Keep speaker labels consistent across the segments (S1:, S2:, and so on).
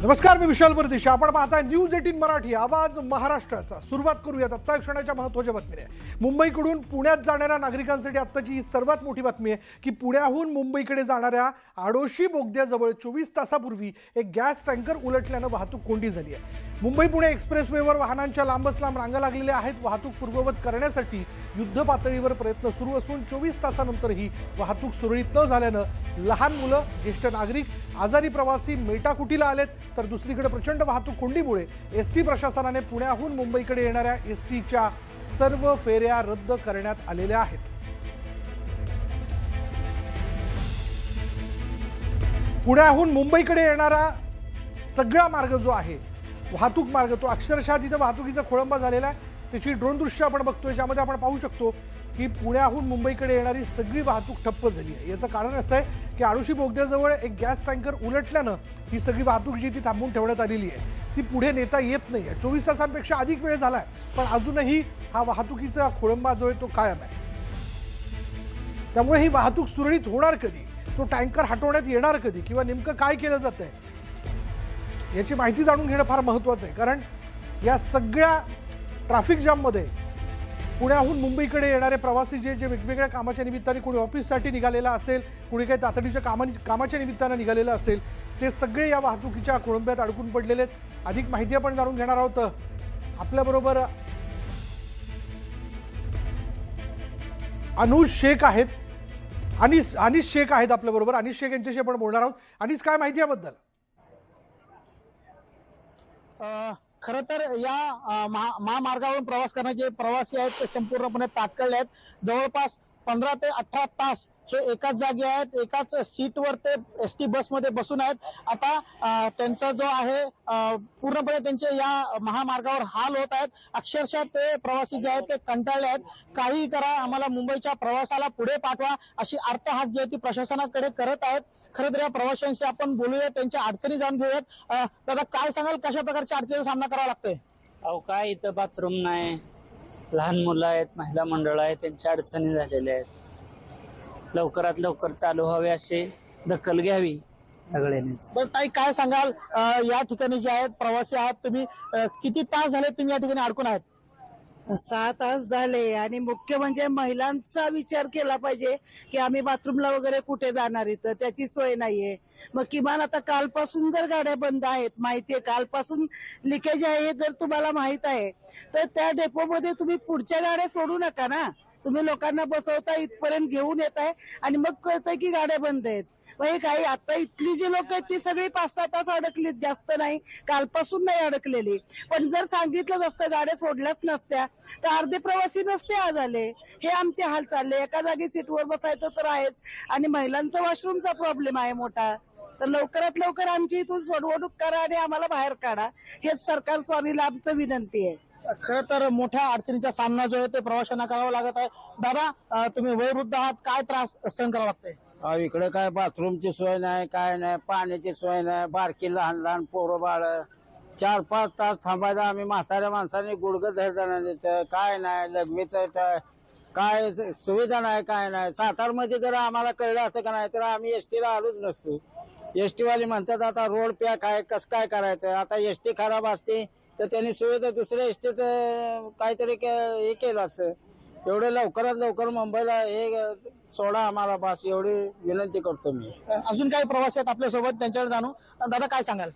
S1: नमस्कार, मी विशाल परदेशी. आपण पाहताय न्यूज 18 मराठी, आवाज महाराष्ट्राचा. सुरुवात करूयात आत्ता क्षणाच्या महत्त्वाच्या बातमीने. मुंबईकडून पुण्यात जाणाऱ्या नागरिकांसाठी आत्ताची ही सर्वात मोठी बातमी आहे की पुण्याहून मुंबईकडे जाणाऱ्या आडोशी बोगद्याजवळ 24 तासापूर्वी एक गॅस टँकर उलटल्यानं वाहतूक कोंडी झाली आहे. मुंबई पुणे एक्सप्रेसवेवर वाहनांच्या लांबच लांब रांगा लागलेल्या आहेत. वाहतूक पूर्ववत करण्यासाठी युद्ध पातळीवर प्रयत्न सुरू असून 24 तासानंतरही वाहतूक सुरळीत न झाल्यानं लहान मुलं, ज्येष्ठ नागरिक, आजारी प्रवासी मेटाकुटीला आलेत. तर दुसरीकडे प्रचंड वाहतूक कोंडीमुळे एसटी प्रशासनाने पुण्याहून मुंबईकडे येणाऱ्या एसटीच्या सर्व फेऱ्या रद्द करण्यात आलेल्या आहेत. पुण्याहून मुंबईकडे येणारा सगळा मार्ग जो आहे, वाहतूक मार्ग, तो अक्षरशः तिथे वाहतुकीचा खोळंबा झालेला आहे. त्याची ड्रोन दृश्य आपण बघतोय, ज्यामध्ये आपण पाहू शकतो की पुण्याहून मुंबईकडे येणारी सगळी वाहतूक ठप्प झाली आहे. याचं कारण असं आहे की आडोशी बोगद्याजवळ एक गॅस टँकर उलटल्यानं ही सगळी वाहतूक जी ती थांबवून ठेवण्यात आलेली आहे, ती पुढे नेता येत नाही आहे. 24 तासांपेक्षा अधिक वेळ झाला आहे, पण अजूनही हा वाहतुकीचा खोळंबा जो आहे तो कायम आहे. त्यामुळे ही वाहतूक सुरळीत होणार कधी, तो टँकर हटवण्यात येणार कधी, किंवा नेमकं काय केलं जात आहे याची माहिती जाणून घेणं फार महत्त्वाचं आहे. कारण या सगळ्या ट्रॅफिक जाममध्ये पुण्याहून मुंबईकडे येणारे प्रवासी जे वेगवेगळ्या कामाच्या निमित्ताने, कोणी ऑफिससाठी निघालेला असेल, कोणी काही तातडीच्या कामाच्या निमित्तानं निघालेलं असेल, ते सगळे या वाहतुकीच्या खोळंब्यात अडकून पडलेले आहेत. अधिक माहिती आपण जाणून घेणार आहोत. आपल्याबरोबर अनुज शेख आहेत, अनिस शेख आहेत आपल्याबरोबर. अनिस शेख यांच्याशी आपण बोलणार आहोत. अनिस, काय माहिती याबद्दल?
S2: खरं तर या महामार्गावरून प्रवास करणारे प्रवासी आहेत ते संपूर्णपणे ताटकळले आहेत. जवळपास 15 ते 18 तास हे एकाच जागी आहेत, एकाच सीटवर ते एसटी बसमध्ये बसून आहेत. आता त्यांचा जो आहे पूर्णपणे त्यांचे या महामार्गावर हाल होत आहेत. अक्षरशः ते प्रवासी जे आहेत ते कंटाळले आहेत. काही करा, आम्हाला मुंबईच्या प्रवासाला पुढे पाठवा, अशी आर्तहाक जी आहे ती प्रशासनाकडे करत आहेत. खरं तर या प्रवाशांशी आपण बोलूया, त्यांच्या अडचणी जाणून घेऊयात. दादा, काय सांगाल, कशा प्रकारच्या अडचणीचा सामना करावा लागतोय?
S3: अहो, काय इथं बाथरूम नाही, लहान मुलं आहेत, महिला मंडळ आहेत, त्यांच्या अडचणी झालेल्या आहेत. लवकरात लवकर चालू व्हावे अशी दखल घ्यावी सगळ्यांनीच.
S2: बरं ताई, काय सांगाल, या ठिकाणी जे आहेत प्रवासी आहात तुम्ही, किती तास झाले तुम्ही या ठिकाणी अडकून आहात?
S4: 6 तास झाले. आणि मुख्य म्हणजे महिलांचा विचार केला पाहिजे की आम्ही बाथरूमला वगैरे कुठे जाणार, इथं त्याची सोय नाहीये. मग किमान आता कालपासून जर गाड्या बंद आहेत, माहितीये कालपासून लिकेज आहे हे जर तुम्हाला माहित आहे, तर त्या डेपोमध्ये तुम्ही पुढच्या गाड्या सोडू नका ना. तुम्ही लोकांना बसवता, इथपर्यंत घेऊन येत आहे आणि मग कळतंय की गाड्या बंद आहेत. मग हे काही आता इथली जी लोक आहेत ती सगळी 5-6 तास अडकलीत, जास्त नाही, कालपासून नाही अडकलेली. पण जर सांगितलं असतं, गाड्या सोडल्याच नसत्या, तर अर्धे प्रवासी नसते आज आले. हे आमचे हाल चालले. एका जागी सीटवर बसायचं तर आहेच, आणि महिलांचा वॉशरूमचा प्रॉब्लेम आहे मोठा. तर लवकरात लवकर आमची इथून सोडवणूक करा आणि आम्हाला बाहेर काढा, हेच सरकार स्वामीला आमचं विनंती आहे.
S2: खरं तर मोठ्या अडचणीचा सामना जो आहे ते प्रवाशांना करावा लागत आहे. दादा, तुम्ही वयोवृद्ध आहात, काय त्रास सहन करावा लागतोय?
S5: इकडे काय बाथरूमची सोय नाही, काय नाही, पाण्याची सोय नाही. बारकी लहान लहान पोरं बाळ 4-5 तास थांबायचं. आम्ही म्हाताऱ्या माणसांनी गुडघं धरताना देतं, काय नाही, लघवीचं काय सुविधा नाही, काय नाही. सातारमध्ये जर आम्हाला कळलं असतं का नाही तर आम्ही एसटीला आलोच नसतो. एसटी वाले म्हणतात आता रोड पॅक आहे, कसं काय करायचं. आता एसटी खराब असते तर त्यांनी सुविधा दुसऱ्या एसटीत काहीतरी हे केलं असतं. एवढं लवकरात लवकर मुंबईला हे सोडा आम्हाला, बस एवढी विनंती करतो मी.
S2: अजून काही प्रवासी आहेत आपल्यासोबत, त्यांच्यावर जाणू. दादा, काय सांगाल?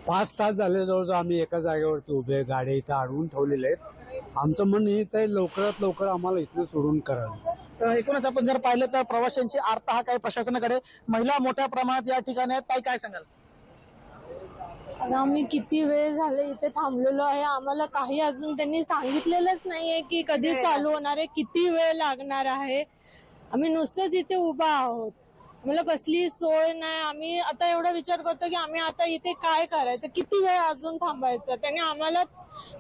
S6: 5 तास झाले जवळ आम्ही एका जागेवरती उभे, गाड्या इथं अडवून ठेवलेले आहेत. आमचं म्हणणं हेच आहे, लवकरात लवकर आम्हाला इथून सोडून करावं.
S2: एकूणच आपण जर पाहिलं तर प्रवाशांची आर्तहाक आहे प्रशासनाकडे. महिला मोठ्या प्रमाणात या ठिकाणी आहेत. ताई, काय सांगाल?
S7: आम्ही किती वेळ झाले इथे थांबलेलो आहे, आम्हाला काही अजून त्यांनी सांगितलेलंच नाहीये की कधी चालू होणार आहे, किती वेळ लागणार आहे. आम्ही नुसतेच इथे उभा आहोत, आम्हाला कसली सोय नाही. आम्ही आता एवढा विचार करतो की आम्ही आता इथे काय करायचं, किती वेळ अजून थांबायचं. त्यांनी आम्हाला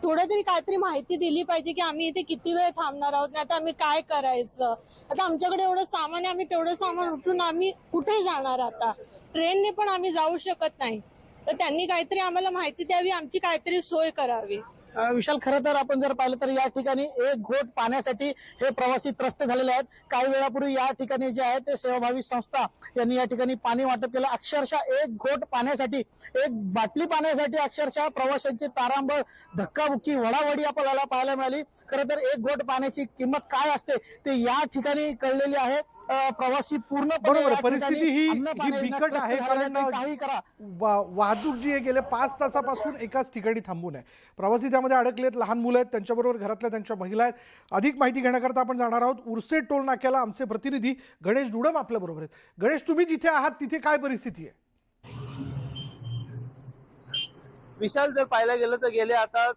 S7: थोडं तरी काहीतरी माहिती दिली पाहिजे की आम्ही इथे किती वेळ थांबणार आहोत, नाही आता आम्ही काय करायचं. आता आमच्याकडे एवढं सामान आहे, आम्ही तेवढं सामान उठून आम्ही कुठे जाणार. आता ट्रेनने पण आम्ही जाऊ शकत नाही. तर त्यांनी काहीतरी आम्हाला माहिती द्यावी, आमची काहीतरी सोय करावी.
S2: विशाल, खरं तर आपण जर पाहिलं तर या ठिकाणी एक घोट पाण्यासाठी हे प्रवासी त्रस्त झालेले आहेत. काही वेळापूर्वी या ठिकाणी जे आहे ते सेवाभावी संस्था यांनी या ठिकाणी पाणी वाटप केलं. अक्षरशः एक घोट पाण्यासाठी, एक बाटली पाण्यासाठी अक्षरशः प्रवाशांची तारांबळ, धक्काबुक्की, वडावडी आपल्याला पाहायला मिळाली. खरं तर एक घोट पाण्याची किंमत काय असते ते या ठिकाणी कळलेली आहे. प्रवासी पूर्णपणे
S1: बरोबर,
S2: या ठिकाणी
S1: परिस्थिती ही
S2: अन्नपाण्याविना
S1: बिकट
S2: त्रस्त
S1: आहे,
S2: झालेले
S1: कारण
S2: आहेत. काही करा.
S1: वाहतूक जी आहे गेल्या 5 तासापासून एकाच ठिकाणी थांबून आहे. प्रवासी त्यामध्ये अडकलेत, लहान मुलं आहेत, त्यांच्याबरोबर घरातल्या त्यांच्या महिला आहेत. अधिक माहिती घेण्याकरता आपण जाणार आहोत उर्से टोल नाक्याला. आमचे प्रतिनिधी गणेश डुडम आपल्या बरोबर आहेत. गणेश, तुम्ही जिथे आहात तिथे काय परिस्थिती आहे?
S8: विशाल, जर पाहायला गेलं तर गेले आता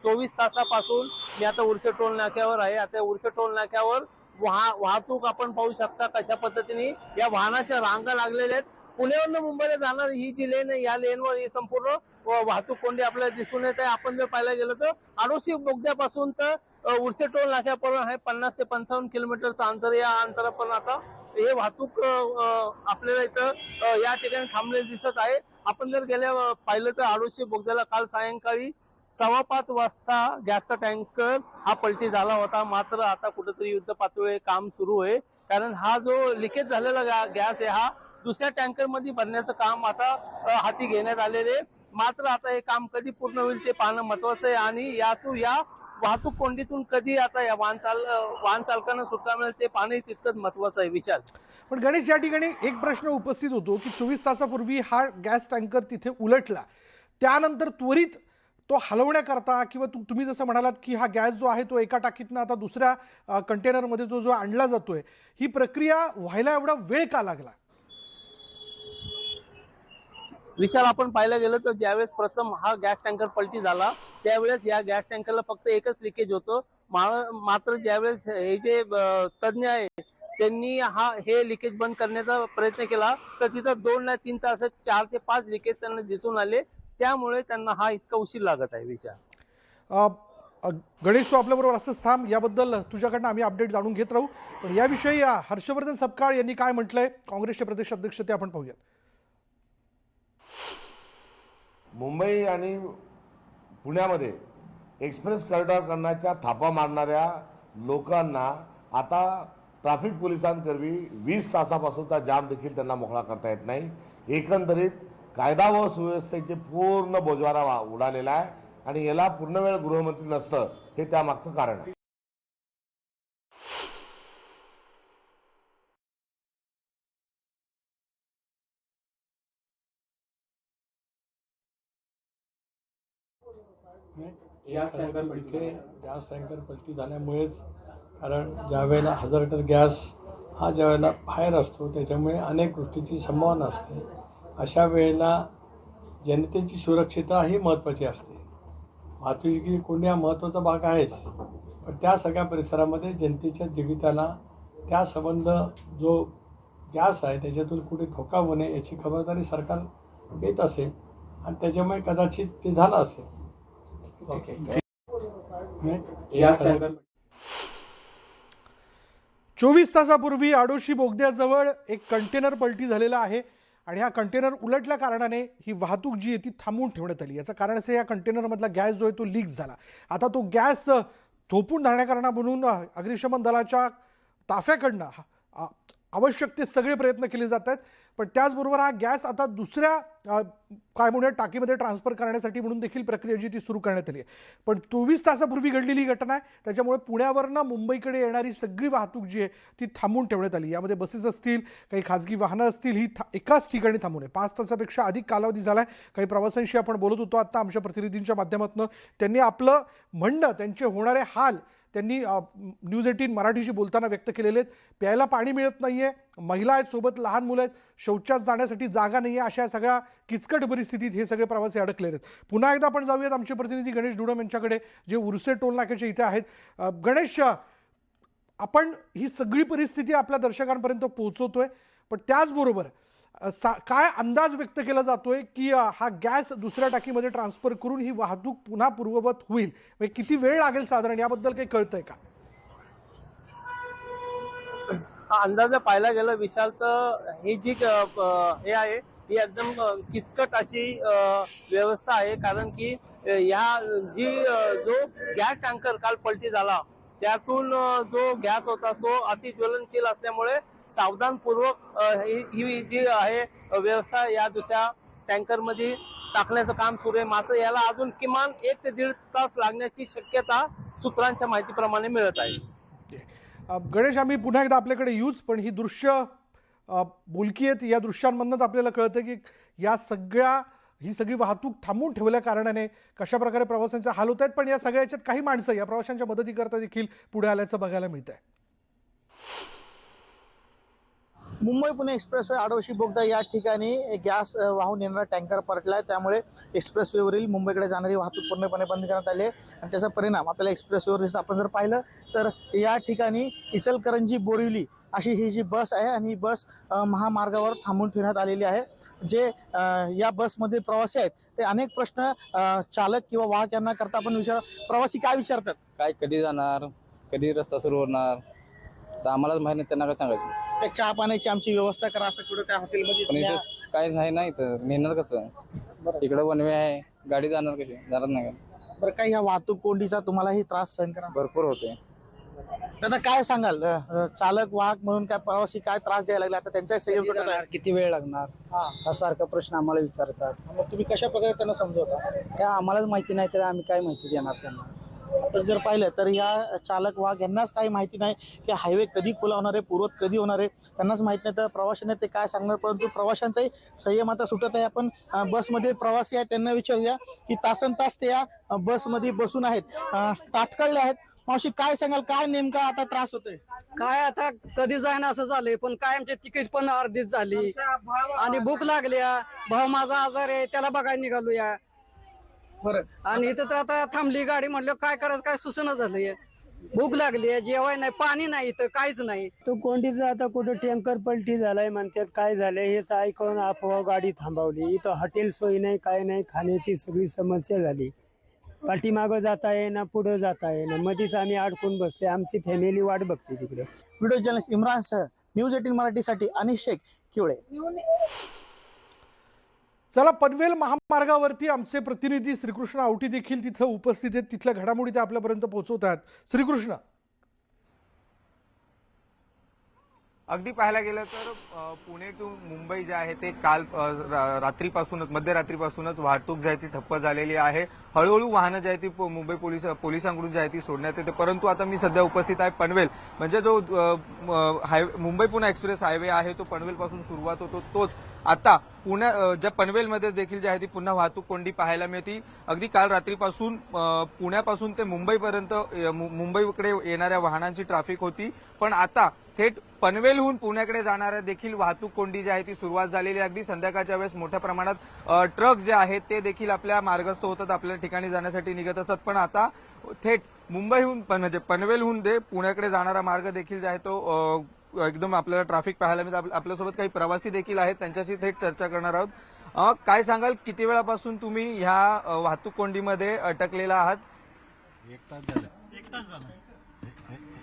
S8: 24 तासापासून मी आता उर्से टोल नाक्यावर आहे. आता उर्से टोल नाक्यावर वाहतूक आपण पाहू शकता कशा पद्धतीने या वाहनाच्या रांगा लागलेल्या आहेत. पुण्यावरून मुंबईला जाणार ही जी लेन आहे, या लेनवर ही संपूर्ण वाहतूक कोंडी आपल्याला दिसून येत आहे. आपण जर पाहायला गेलं तर आडोशी बोगद्यापासून तर उर्से टोल नाक्यापर्यंत आहे 50 ते 55 किलोमीटरचं अंतर. या अंतरापर्यंत आता हे वाहतूक आपल्याला इथं या ठिकाणी थांबलेली दिसत आहे. आपण जर पाहिलं तर आडोशी बोगद्याला काल सायंकाळी 5:15 वाजता गॅसचा टँकर हा पलटी झाला होता. मात्र आता कुठेतरी युद्ध पातळीवर काम सुरू आहे, कारण हा जो लिकेज झालेला गॅस आहे हा दुसऱ्या टँकर मध्ये भरण्याचं काम आता हाती घेण्यात आलेले. मात्र आता हे काम कधी पूर्ण होईल ते पाहणं महत्वाचं आहे, आणि या वाहतूक कोंडीतून कधी आता या वाहन चालकांना सुटका मिळेल ते पाहणं तितकंच महत्वाचं आहे. विशाल,
S1: पण गणेश, या ठिकाणी एक प्रश्न उपस्थित होतो की 24 तासापूर्वी हा गॅस टँकर तिथे उलटला, त्यानंतर त्वरित तो हलवण्याकरता किंवा तुम्ही जसं म्हणालात की हा गॅस जो आहे तो एका टाकीतनं आता दुसऱ्या कंटेनरमध्ये जो आणला जातोय, ही प्रक्रिया व्हायला एवढा वेळ का लागला?
S8: विशाल, आपण पाहायला गेलं तर ज्यावेळेस प्रथम हा गॅस टँकर पलटी झाला त्यावेळेस या गॅस टँकरला फक्त एकच लिकेज होतं. मात्र ज्यावेळेस हे जे तज्ञ आहे त्यांनी हे लिकेज बंद करण्याचा प्रयत्न केला तर तिथं 2 ते 3 तास 4 ते 5 लिकेज त्यांना दिसून आले. त्यामुळे त्यांना हा इतका उशीर लागत आहे. विचार
S1: गणेश, तो आपल्याबरोबर असंच थांब, याबद्दल तुझ्याकडनं आम्ही अपडेट जाणून घेत राहू. पण याविषयी हर्षवर्धन सपकाळ यांनी काय म्हटलंय, काँग्रेसचे प्रदेश अध्यक्ष, ते आपण पाहूयात.
S9: मुंबई आणि पुण्यामध्ये एक्सप्रेस कॉरिडॉर करण्याच्या थापा मारणाऱ्या लोकांना आता ट्रॅफिक पोलिसांकरवी 20 तासापासूनचा जाम देखील त्यांना मोकळा करता येत नाही. एकंदरीत कायदा व सुव्यवस्थेचे पूर्ण बोजवारा उडालेला आहे, आणि याला पूर्णवेळ गृहमंत्री नसतं हे त्यामागचं कारण आहे.
S10: गॅस टँकर पलटी झाल्यामुळेच, कारण ज्या वेळेला 1000 लिटर गॅस हा ज्या वेळेला बाहेर असतो त्याच्यामुळे अनेक गोष्टीची संभावना असते. अशा वेळेला जनतेची सुरक्षितता ही महत्त्वाची असते. वाहतुकी कोंडी हा महत्त्वाचा भाग आहेच, पण त्या सगळ्या परिसरामध्ये जनतेच्या जीविताला त्या संबंध जो गॅस आहे त्याच्यातून कुठे धोका होऊ नये याची खबरदारी सरकार घेत असेल, आणि त्याच्यामुळे कदाचित ते झालं असेल. ओके.
S1: 24 तासापूर्वी आडोशी बोगद्याजवळ एक कंटेनर पलटी झालेला आहे, आणि हा कंटेनर उलटल्या कारणाने ही वाहतूक जी आहे ती थांबवून ठेवण्यात आली. याचं कारण असं, या कंटेनरमधला गॅस जो आहे तो लीक झाला. आता तो गॅस थोपून धरण्याकरता म्हणून अग्निशमन दलाच्या ताफ्याकडनं आवश्यक ते सगळे प्रयत्न केले जात आहेत. पण त्याचबरोबर हा गॅस आता दुसऱ्या काय म्हणूया टाकीमध्ये ट्रान्सफर करण्यासाठी म्हणून देखील प्रक्रिया जी ती सुरू करण्यात आली आहे. पण 24 तासापूर्वी घडलेली घटना आहे, त्याच्यामुळे पुण्यावरनं मुंबईकडे येणारी सगळी वाहतूक जी आहे ती थांबवून ठेवण्यात आली. यामध्ये बसेस असतील, काही खाजगी वाहनं असतील, ही एकाच ठिकाणी थांबून आहे. 5 तासापेक्षा अधिक कालावधी झाला आहे. काही प्रवाशांशी आपण बोलत होतो आत्ता आमच्या प्रतिनिधींच्या माध्यमातून. त्यांनी आपलं म्हणणं, त्यांचे होणारे हाल त्यांनी न्यूज 18 मराठीशी बोलताना व्यक्त केलेले आहेत. प्यायला पाणी मिळत नाहीये, महिला आहेत, सोबत लहान मुलं आहेत, शौचात जाण्यासाठी जागा नाही आहे, अशा सगळ्या किचकट परिस्थितीत हे सगळे प्रवासी अडकलेले आहेत. पुन्हा एकदा आपण जाऊयात आमचे प्रतिनिधी गणेश डुडम यांच्याकडे, जे उर्से टोल नाक्याच्या इथे आहेत. गणेश, आपण ही सगळी परिस्थिती आपल्या दर्शकांपर्यंत पोहोचवतोय, पण त्याचबरोबर काय अंदाज व्यक्त केला जातोय की हा गॅस दुसऱ्या टाकीमध्ये ट्रान्सफर करून ही वाहतूक पुन्हा पूर्ववत होईल, म्हणजे किती वेळ लागेल साधारण, याबद्दल काही कळतंय का?
S8: अंदाज पाहायला गेलं विशाल तर हे जी हे आहे ही एकदम किचकट अशी व्यवस्था आहे. कारण की जो गॅस टँकर काल पलटी झाला त्यातून जो गॅस होता तो अतिज्वलनशील असल्यामुळे सावधानपूर्वक ही जी आहे व्यवस्था या दुसऱ्या टँकर मध्ये टाकण्याचं काम सुरू आहे. मात्र याला अजून किमान 1 ते 1.5 तास लागण्याची शक्यता सूत्रांच्या माहितीप्रमाणे मिळत आहे.
S1: गणेश, आम्ही पुन्हा एकदा आपल्याकडे येऊच, पण ही दृश्य बोलकी आहेत. या दृश्यांमधूनच आपल्याला कळतं की ही सगळी वाहतूक थांबवून ठेवल्या कारणाने कशा प्रकारे प्रवाशांचे हाल होत आहेत. पण या सगळ्याच्यात काही माणसं या प्रवाशांच्या मदतीकरता देखील पुढे आल्याचं बघायला मिळतंय.
S2: मुंबई पुणे एक्सप्रेसवे आडवशी बोगदा या ठिकाणी गॅस वाहून येणारा टँकर परतलाय. त्यामुळे एक्सप्रेसवेवरील मुंबईकडे जाणारी वाहतूक पूर्णपणे बंद करण्यात आली आहे आणि त्याचा परिणाम आपल्याला एक्सप्रेसवेवर दिसतो. आपण जर पाहिलं तर या ठिकाणी इचलकरंजी बोरिवली अशी ही जी बस आहे आणि ही बस महामार्गावर थांबून ठेवण्यात आलेली आहे. जे या बसमध्ये प्रवासी आहेत ते अनेक प्रश्न चालक किंवा वाहक यांना करता आपण प्रवासी काय विचारतात,
S5: काय कधी जाणार, कधी रस्ता सुरू होणार, तर आम्हालाच माहिती नाही, त्यांना काय सांगायचं.
S2: त्या चहा पाण्याची आमची व्यवस्था करा असं कुठं काय
S5: पण
S2: हॉटेलमध्ये
S5: इथे काय नाही तर नेणार कसं, इकडे वन वे आहे, गाडी जाणार कशी, जाणार नाही का.
S2: बरं, काही ह्या वाहतूक कोंडीचा तुम्हालाही त्रास सहन करा
S5: भरपूर होते.
S2: आता काय सांगाल, चालक वाहक म्हणून काय प्रवासी काय त्रास द्यायला लागला, आता त्यांचा संयम करणार,
S5: किती वेळ लागणार हा सारखा प्रश्न आम्हाला विचारतात.
S2: मग तुम्ही कशा प्रकारे त्यांना समजवता.
S5: काय आम्हालाच माहिती नाही तर आम्ही काय माहिती देणार त्यांना.
S2: आपण जर पाहिलं तर या चालक वाहक यांनाच काही माहिती नाही की हायवे कधी खुला होणार आहे, पूर्वत कधी होणार आहे, त्यांनाच माहिती नाही. तर प्रवाशांना ते काय सांगणार, परंतु प्रवाशांचाही संयम आता सुटत आहे. आपण बसमध्ये प्रवासी आहेत त्यांना विचारूया की तासन तास ते या बसमध्ये बसून आहेत, ताटकळले आहेत. मावशी काय सांगाल, काय नेमका आता त्रास होतोय.
S11: काय आता कधी जाईना असं झालंय, पण काय आमची तिकीट पण अर्धीच झाली आणि भूक लागली. भाऊ माझा आजार आहे त्याला बघायला निघालो या.
S2: बरं,
S11: आणि इथं तर आता थांबली गाडी, म्हटलं काय करायचं काय सुचना झालंय. भूक लागली आहे, जेवाय नाही, पाणी नाही, इथं काहीच नाही.
S12: तो कोंडीचा आता कुठं टँकर पलटी झालाय म्हणतात, काय झालंय हेच ऐकून आपोआप गाडी थांबवली. इथं हॉटेल सोय नाही, काय नाही, खाण्याची सगळी समस्या झाली. पाठीमागं जाता येईना, पुढं जाता येईना, मध्येच आम्ही अडकून बसले. आमची फॅमिली वाट बघते तिकडे.
S2: व्हिडिओ जर्नलिस्ट इम्रान सह न्यूज 18 मराठीसाठी अनिश शेख, किवळे.
S1: चला, पनवेल महामार्गावरती आमचे प्रतिनिधी श्रीकृष्ण आवटी देखील तिथं उपस्थित आहेत. तिथल्या घडामोडी ते आपल्यापर्यंत पोहोचवत आहेत. श्रीकृष्ण,
S13: अगदी पाहायला गेलं तर पुणे टू मुंबई जे आहे ते काल रात्रीपासूनच मध्यरात्रीपासूनच वाहतूक जी आहे ती ठप्प झालेली आहे. हळूहळू वाहनं जी आहे ती मुंबई पोलिसांकडून जी आहे ती सोडण्यात येते. परंतु आता मी सध्या उपस्थित आहे पनवेल, म्हणजे जो मुंबई पुणे एक्सप्रेस हायवे आहे तो पनवेलपासून सुरुवात होतो तोच आता ज्या पनवेलमध्ये देखील जी आहे ती पुन्हा वाहतूक कोंडी पाहायला मिळते. अगदी काल रात्रीपासून पुण्यापासून ते मुंबईपर्यंत मुंबईकडे येणाऱ्या वाहनांची ट्रॅफिक होती, पण आता थेट पनवेलहून पुण्याकडे जाणाऱ्या देखील वाहतूक कोंडी जी आहे ती सुरुवात झालेली आहे. अगदी संध्याकाळच्या वेळेस मोठ्या प्रमाणात ट्रक जे आहेत ते देखील आपल्या मार्गस्थ होतात, आपल्या ठिकाणी जाण्यासाठी निघत असतात. पण आता थेट मुंबईहून म्हणजे पनवेलहून पुण्याकडे जाणारा मार्ग देखील जे आहे तो एकदम आपल्याला ट्रॅफिक पाहायला मिळतं. आपल्यासोबत काही प्रवासी देखील आहेत, त्यांच्याशी थेट चर्चा करणार आहोत. काय सांगाल, किती वेळापासून तुम्ही ह्या वाहतूक कोंडीमध्ये अटकलेला आहात?
S6: 1 तास झाला.
S13: 1 तास झाला.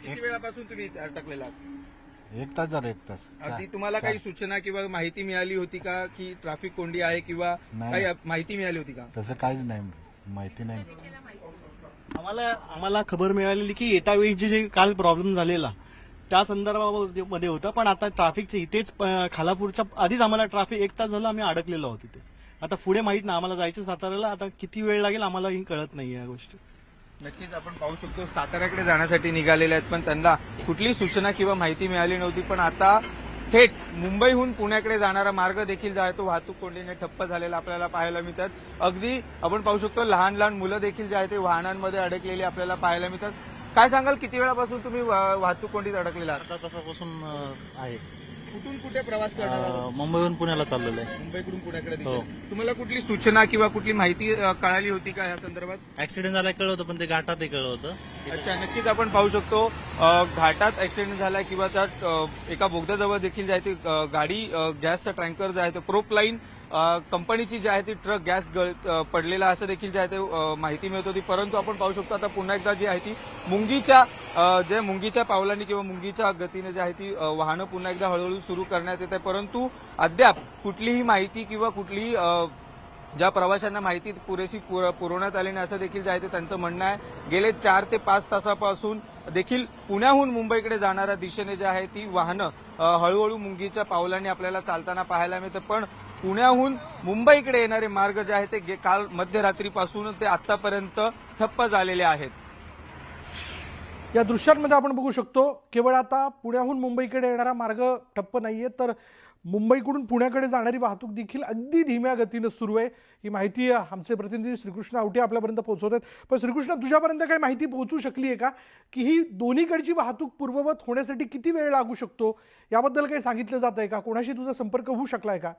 S13: किती वेळापासून तुम्ही अटकलेला आहात?
S6: 1 तास झाला. 1 तास.
S13: आधी तुम्हाला काही सूचना किंवा माहिती मिळाली होती का की ट्रॅफिक कोंडी आहे किंवा काही माहिती मिळाली होती का?
S6: तसं काहीच नाही, माहिती नाही.
S10: आम्हाला खबर मिळालेली की येत्या वेळी जे काल प्रॉब्लेम झालेला त्या संदर्भामध्ये होतं, पण आता ट्रॅफिकचे इथेच खालापूरच्या आधीच आम्हाला ट्रॅफिक 1 तास झालं आम्ही अडकलेलो आहोत तिथे. आता पुढे माहित नाही, आम्हाला जायचं साताऱ्याला, आता किती वेळ लागेल आम्हालाही कळत नाही या गोष्टी.
S13: नक्कीच आपण पाहू शकतो साताऱ्याकडे जाण्यासाठी निघालेले आहेत, पण त्यांना कुठलीही सूचना किंवा माहिती मिळाली नव्हती. पण आता थेट मुंबईहून पुण्याकडे जाणारा मार्ग देखील जो आहे तो वाहतूक कोंडीने ठप्प झालेला आपल्याला पाहायला मिळतात. अगदी आपण पाहू शकतो लहान लहान मुलं देखील जे आहे ते वाहनांमध्ये अडकलेली आपल्याला पाहायला मिळतात. काय सांगाल, किती वेळापासून तुम्ही वाहतूक कोंडीत अडकलेला आहात?
S10: अर्धा तासापासून आहे.
S13: कुठून कुठे प्रवास करणार?
S10: मुंबईहून पुण्याला चाललेलो आहे.
S13: मुंबईकडून पुण्याकडे तुम्हाला कुठली सूचना किंवा कुठली माहिती कळाली होती का या संदर्भात?
S10: ऍक्सिडेंट झाला कळलं होतं, पण ते घाटात कळलं होतं.
S13: अच्छा, नक्कीच आपण पाहू शकतो घाटात ऍक्सिडेंट झाला किंवा त्यात एका बोगद्याजवळ देखील जे आहे ती गाडी गॅसचा टँकर जो आहे तो प्रोपलाईन कंपनीची जी आहे ती ट्रक गॅस पडलेला असं देखील जे आहे ते माहिती मिळत होती. परंतु आपण पाहू शकतो आता पुन्हा एकदा जी आहे ती मुंगीच्या पावलांनी किंवा मुंगीच्या गतीने जी आहे ती वाहनं पुन्हा एकदा हळूहळू सुरू करण्यात येत आहे. परंतु अद्याप कुठलीही माहिती किंवा कुठलीही ज्या प्रवाशांना माहिती पुरेशी पुरवण्यात आली नाही असं देखील जे आहे ते त्यांचं म्हणणं आहे. गेले 4 ते 5 तासापासून देखील पुण्याहून मुंबईकडे जाणाऱ्या दिशेने जे आहे ती वाहनं हळूहळू मुंगीच्या पावलांनी आपल्याला चालताना पाहायला मिळतं. पण पुण्याहून मुंबईकडे येणारे मार्ग जे आहे ते काल मध्यरात्रीपासून ते आतापर्यंत ठप्प झालेले आहेत.
S1: या दृश्यांमध्ये आपण बघू शकतो केवळ आता पुण्याहून मुंबईकडे येणारा मार्ग ठप्प नाहीये, तर मुंबईकडून पुण्याकडे जाणारी वाहतूक देखील अगदी धीम्या गतीनं सुरू आहे. ही माहिती आमचे प्रतिनिधी श्रीकृष्ण आवटे आपल्यापर्यंत पोहोचवत आहेत. पण श्रीकृष्ण, तुझ्यापर्यंत काही माहिती पोहोचू शकली आहे का की ही दोन्हीकडची वाहतूक पूर्ववत होण्यासाठी किती वेळ लागू शकतो, याबद्दल काही सांगितलं जात आहे का? कोणाशी तुझा संपर्क होऊ शकलाय का?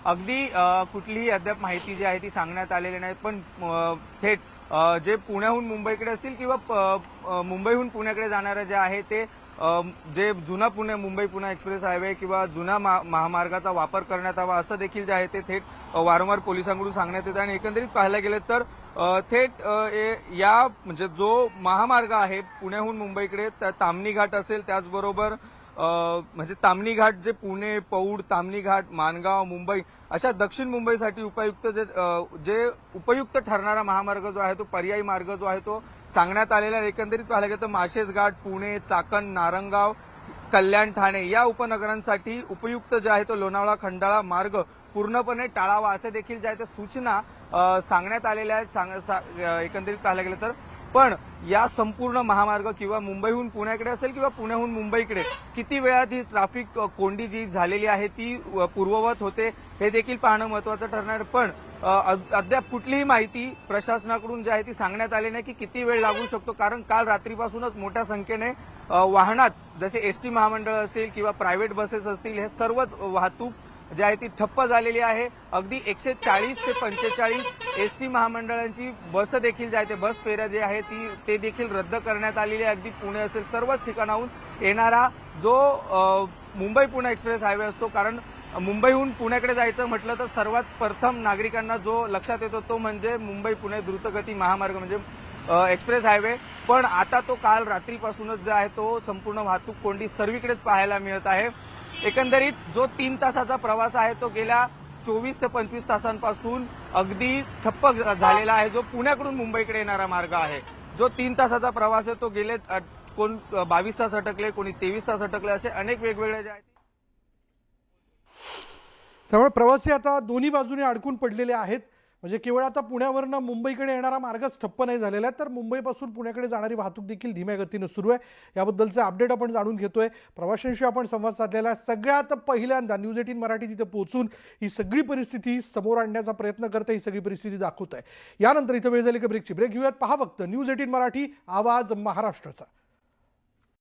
S13: अगदी कुठलीही अद्याप माहिती जी आहे ती सांगण्यात आलेली नाही. पण थेट जे पुण्याहून मुंबईकडे असतील किंवा मुंबईहून पुण्याकडे जाणारे जे आहे ते जे जुना मुंबई पुणे एक्सप्रेस हायवे किंवा जुना महामार्गाचा वापर करण्यात यावा असं देखील जे आहे ते थेट वारंवार पोलिसांकडून सांगण्यात येतं. आणि एकंदरीत पाहायला गेलं तर थेट या म्हणजे जो महामार्ग आहे पुण्याहून मुंबईकडे ताम्हिणी घाट असेल, त्याचबरोबर म्हणजे ताम्हिणी घाट जे पुणे, पौड, ताम्हिणी घाट, माणगाव, मुंबई अशा दक्षिण मुंबईसाठी उपयुक्त ठरणारा महामार्ग जो आहे तो पर्यायी मार्ग जो आहे तो सांगण्यात आलेला आहे. एकंदरीत पाहायला गेलं तर माशेज घाट, पुणे, चाकण, नारंगाव, कल्याण, ठाणे या उपनगरांसाठी उपयुक्त जे आहे तो लोणावळा खंडाळा मार्ग पूर्णपणे टाळावा असे देखील जे आहे ते सूचना सांगण्यात आलेल्या आहेत. एकंदरीत पाहायला गेलं तर पण या संपूर्ण महामार्ग किंवा मुंबईहून पुण्याकडे असेल किंवा पुण्याहून मुंबईकडे किती वेळात ही ट्रॅफिक कोंडी जी झालेली आहे ती पूर्ववत होते हे देखील पाहणं महत्वाचं ठरणार. पण अद्याप कुठलीही माहिती प्रशासनाकडून जी आहे ती सांगण्यात आली नाही की किती वेळ लागू शकतो. कारण काल रात्रीपासूनच मोठ्या संख्येने वाहनात जसे एसटी महामंडळ असतील किंवा प्रायव्हेट बसेस असतील हे सर्वच वाहतूक जी आहे ती ठप्प झालेली आहे. अगदी 140 ते 45 एसटी महामंडळांची बस देखील जे आहे ते बस फेऱ्या जे आहे ते देखील रद्द करण्यात आलेली आहे. अगदी पुणे असेल सर्वच ठिकाणाहून येणारा जो मुंबई पुणे एक्सप्रेस हायवे असतो, कारण मुंबईहून पुण्याकडे जायचं म्हटलं तर सर्वात प्रथम नागरिकांना जो लक्षात येतो तो म्हणजे मुंबई पुणे द्रुतगती महामार्ग म्हणजे एक्सप्रेस हायवे. पण आता तो काल रात्रीपासूनच जो आहे तो संपूर्ण वाहतूक कोंडी सर्वीकडेच पाहायला मिळत आहे. एकंदरीत जो 3 तासाचा प्रवास आहे तो गेल्या 24 ते 25 तासांपासून अगदी ठप्प झालेला आहे. जो पुण्याकडून मुंबईकडे येणारा मार्ग आहे, जो 3 तासाचा प्रवास आहे तो गेले कोण 22 तास अटकले, कोणी 23 तास अटकले, असे अनेक वेगवेगळे जे आहेत.
S1: त्यामुळे प्रवासी आता दोन्ही बाजूने अडकून पडलेले आहेत. म्हणजे केवळ आता पुण्यावरनं मुंबईकडे येणारा मार्गच ठप्प नाही झालेला आहे, तर मुंबईपासून पुण्याकडे जाणारी वाहतूक देखील धीम्या गतीनं सुरू आहे. याबद्दलचे अपडेट आपण जाणून घेतोय. प्रवाशांशी आपण संवाद साधलेला आहे. सगळ्यात पहिल्यांदा न्यूज 18 मराठी तिथे पोहोचून ही सगळी परिस्थिती समोर आणण्याचा प्रयत्न करते, ही सगळी परिस्थिती दाखवत आहे. यानंतर इथं वेळ झाली का ब्रेकची. ब्रेक घेऊयात. पहा फक्त न्यूज 18 मराठी, आवाज महाराष्ट्राचा.